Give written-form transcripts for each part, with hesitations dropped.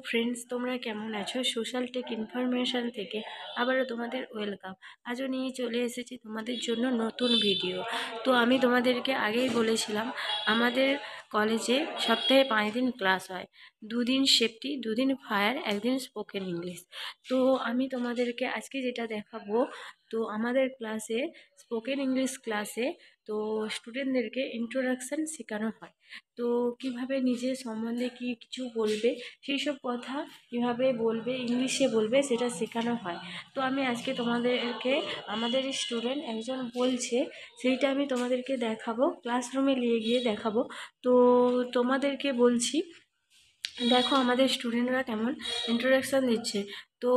Friends, তোমরা কেমন আছো? সোশ্যাল টেক ইনফরমেশন থেকে আবারও তোমাদের ওয়েলকাম। আজও নিয়ে চলে এসেছি তোমাদের জন্য নতুন ভিডিও। তো আমি তোমাদেরকে আগেই বলেছিলাম আমাদের কলেজে সপ্তাহে 5 দিন ক্লাস হয়, 2 দিন সেফটি, 2 দিন ফায়ার, 1 দিন স্পোকেন ইংলিশ। তো আমি তোমাদেরকে আজকে যেটা দেখাবো, তো আমাদের ক্লাসে স্পোকেন ইংলিশ ক্লাসে তো স্টুডেন্টদেরকে ইন্ট্রোডাকশান শেখানো হয়। তো কিভাবে নিজের সম্বন্ধে কি কিছু বলবে, সেই সব কথা কীভাবে বলবে, ইংলিশে বলবে, সেটা শেখানো হয়। তো আমি আজকে তোমাদেরকে আমাদের স্টুডেন্ট একজন বলছে, সেইটা আমি তোমাদেরকে দেখাবো, ক্লাসরুমে নিয়ে গিয়ে দেখাবো। তো তোমাদেরকে বলছি, দেখো আমাদের স্টুডেন্টরা কেমন ইন্ট্রোডাকশান দিচ্ছে। তো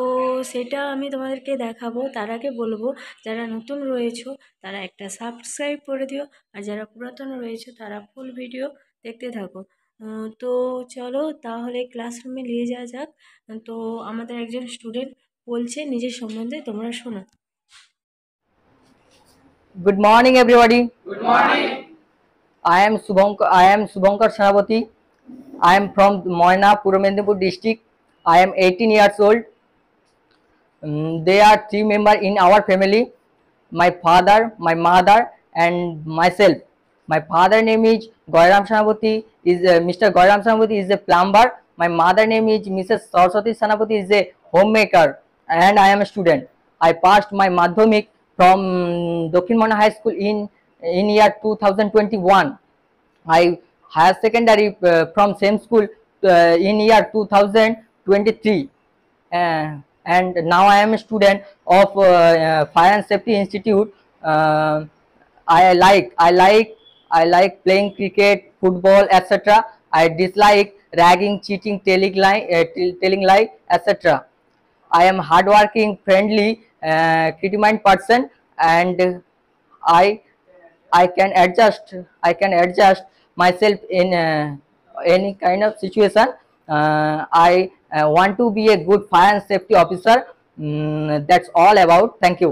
সেটা আমি তোমাদেরকে দেখাবো। তার আগে বলবো, যারা নতুন রয়েছো তারা একটা সাবস্ক্রাইব করে দিও, আর যারা পুরাতন রয়েছে তারা ফুল ভিডিও দেখতে থাকো। তো চলো তাহলে ক্লাসরুমে নিয়ে যাওয়া যাক। তো আমাদের একজন স্টুডেন্ট বলছে নিজের সম্বন্ধে, তোমরা শোনো। Good morning, everybody. Good morning. I am Subhankar Senapati. I am from Moina, Puromedipur district. I am 18 years old. There are 3 members in our family: my father, my mother, and myself. My father name is Goiram Senapati. Mr. Goiram Senapati is a plumber. My mother name is Mrs. Saraswati Senapati, is a homemaker, and I am a student. I passed my Madhyamik from Dokhin Moina High School in year 2021. I higher secondary from same school in year 2023. And now I am a student of Fire and Safety Institute. Uh, I like playing cricket, football, etc. I dislike ragging, cheating, telling lie, etc. I am hardworking, friendly, determined person, and I I can adjust myself in any kind of situation. I want to be a good fire and safety officer. That's all about. Thank you.